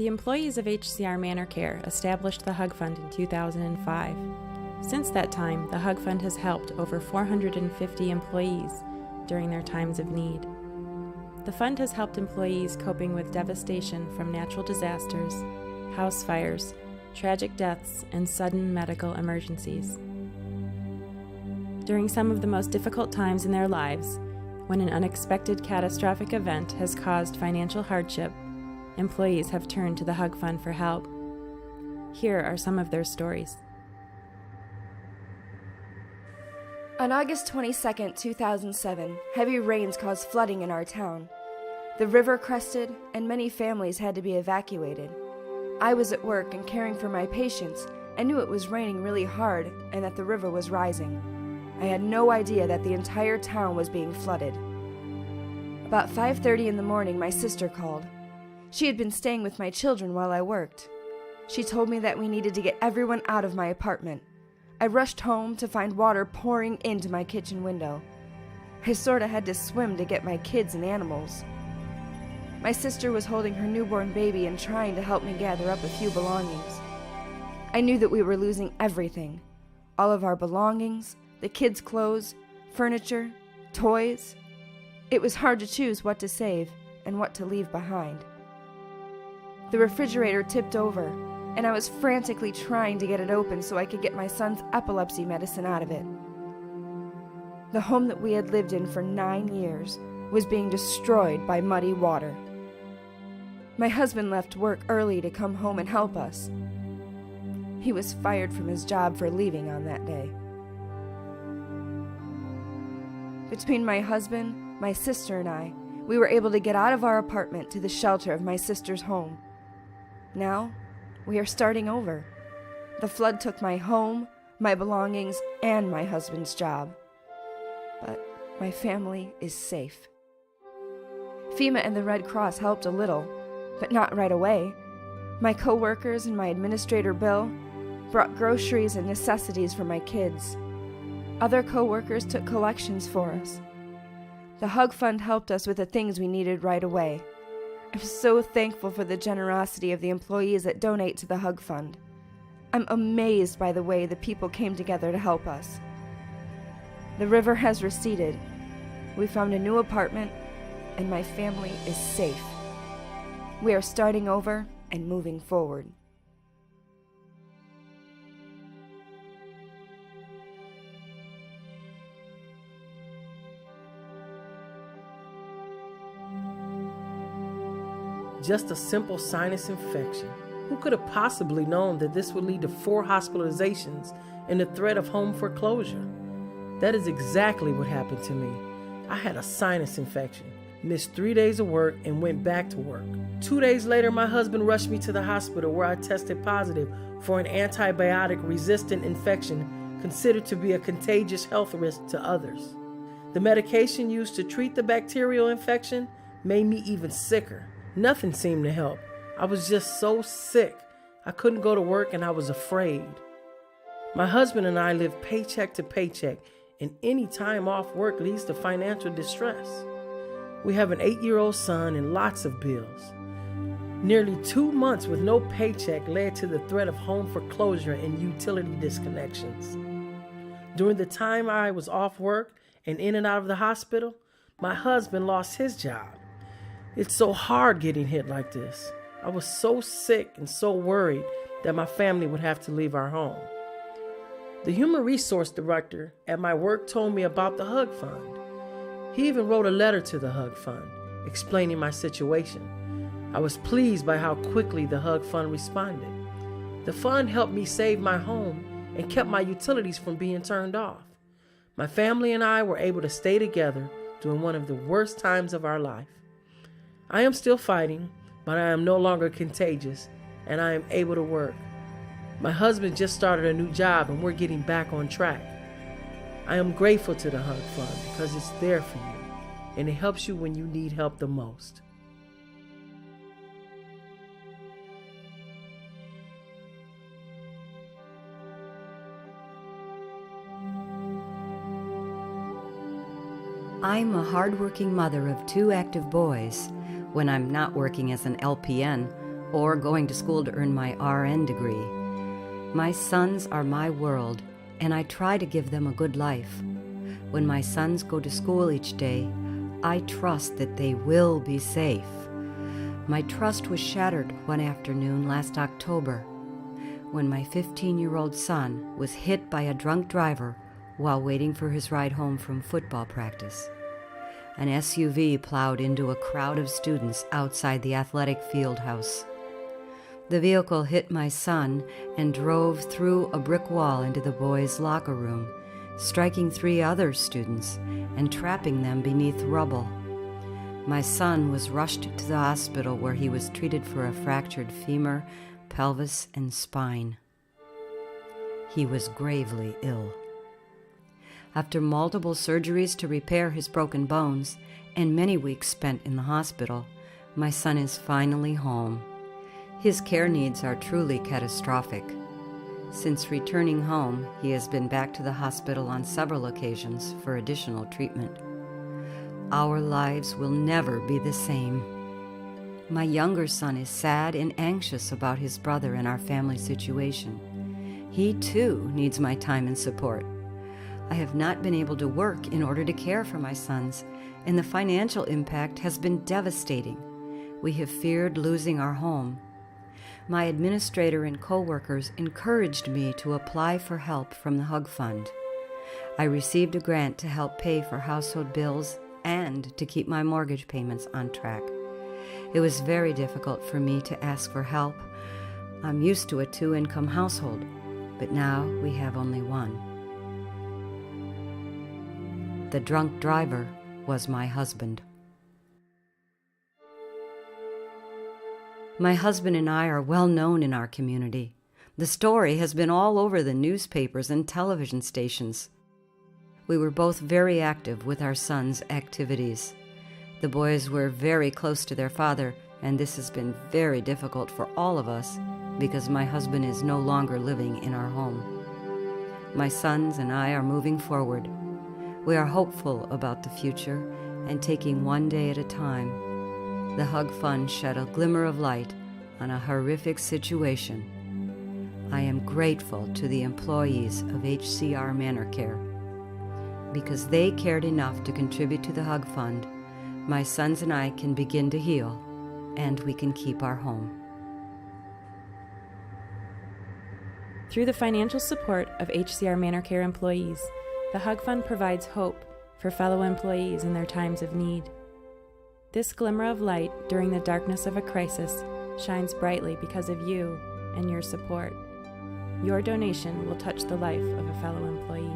The employees of HCR Manor Care established the Hug Fund in 2005. Since that time, the Hug Fund has helped over 450 employees during their times of need. The fund has helped employees coping with devastation from natural disasters, house fires, tragic deaths, and sudden medical emergencies. During some of the most difficult times in their lives, when an unexpected catastrophic event has caused financial hardship, employees have turned to the Hug Fund for help. Here are some of their stories. On August 22, 2007, heavy rains caused flooding in our town. The river crested, and many families had to be evacuated. I was at work and caring for my patients and knew it was raining really hard and that the river was rising. I had no idea that the entire town was being flooded. About 5:30 in the morning, my sister called. She had been staying with my children while I worked. She told me that we needed to get everyone out of my apartment. I rushed home to find water pouring into my kitchen window. I sorta had to swim to get my kids and animals. My sister was holding her newborn baby and trying to help me gather up a few belongings. I knew that we were losing everything. All of our belongings, the kids' clothes, furniture, toys. It was hard to choose what to save and what to leave behind. The refrigerator tipped over, and I was frantically trying to get it open so I could get my son's epilepsy medicine out of it. The home that we had lived in for 9 years was being destroyed by muddy water. My husband left work early to come home and help us. He was fired from his job for leaving on that day. Between my husband, my sister, and I, we were able to get out of our apartment to the shelter of my sister's home. Now, we are starting over. The flood took my home, my belongings, and my husband's job. But my family is safe. FEMA and the Red Cross helped a little, but not right away. My co-workers and my administrator, Bill, brought groceries and necessities for my kids. Other co-workers took collections for us. The Hug Fund helped us with the things we needed right away. I'm so thankful for the generosity of the employees that donate to the Hug Fund. I'm amazed by the way the people came together to help us. The river has receded. We found a new apartment, and my family is safe. We are starting over and moving forward. Just a simple sinus infection. Who could have possibly known that this would lead to 4 hospitalizations and the threat of home foreclosure? That is exactly what happened to me. I had a sinus infection, missed 3 days of work, and went back to work. 2 days later, my husband rushed me to the hospital where I tested positive for an antibiotic-resistant infection considered to be a contagious health risk to others. The medication used to treat the bacterial infection made me even sicker. Nothing seemed to help. I was just so sick. I couldn't go to work and I was afraid. My husband and I live paycheck to paycheck, and any time off work leads to financial distress. We have an 8-year-old son and lots of bills. Nearly 2 months with no paycheck led to the threat of home foreclosure and utility disconnections. During the time I was off work and in and out of the hospital, my husband lost his job. It's so hard getting hit like this. I was so sick and so worried that my family would have to leave our home. The human resource director at my work told me about the Hug Fund. He even wrote a letter to the Hug Fund explaining my situation. I was pleased by how quickly the Hug Fund responded. The fund helped me save my home and kept my utilities from being turned off. My family and I were able to stay together during one of the worst times of our life. I am still fighting, but I am no longer contagious, and I am able to work. My husband just started a new job, and we're getting back on track. I am grateful to the Hug Fund because it's there for you, and it helps you when you need help the most. I'm a hardworking mother of 2 active boys. When I'm not working as an LPN, or going to school to earn my RN degree. My sons are my world, and I try to give them a good life. When my sons go to school each day, I trust that they will be safe. My trust was shattered one afternoon last October when my 15-year-old son was hit by a drunk driver while waiting for his ride home from football practice. An SUV plowed into a crowd of students outside the athletic field house. The vehicle hit my son and drove through a brick wall into the boys' locker room, striking 3 other students and trapping them beneath rubble. My son was rushed to the hospital where he was treated for a fractured femur, pelvis, and spine. He was gravely ill. After multiple surgeries to repair his broken bones and many weeks spent in the hospital, my son is finally home. His care needs are truly catastrophic. Since returning home, he has been back to the hospital on several occasions for additional treatment. Our lives will never be the same. My younger son is sad and anxious about his brother and our family situation. He, too, needs my time and support. I have not been able to work in order to care for my sons, and the financial impact has been devastating. We have feared losing our home. My administrator and co-workers encouraged me to apply for help from the Hug Fund. I received a grant to help pay for household bills and to keep my mortgage payments on track. It was very difficult for me to ask for help. I'm used to a 2-income household, but now we have only one. The drunk driver was my husband. My husband and I are well known in our community. The story has been all over the newspapers and television stations. We were both very active with our sons' activities. The boys were very close to their father, and this has been very difficult for all of us because my husband is no longer living in our home. My sons and I are moving forward. We are hopeful about the future and taking one day at a time. The Hug Fund shed a glimmer of light on a horrific situation. I am grateful to the employees of HCR Manor Care. Because they cared enough to contribute to the Hug Fund, my sons and I can begin to heal, and we can keep our home. Through the financial support of HCR Manor Care employees, the Hug Fund provides hope for fellow employees in their times of need. This glimmer of light during the darkness of a crisis shines brightly because of you and your support. Your donation will touch the life of a fellow employee.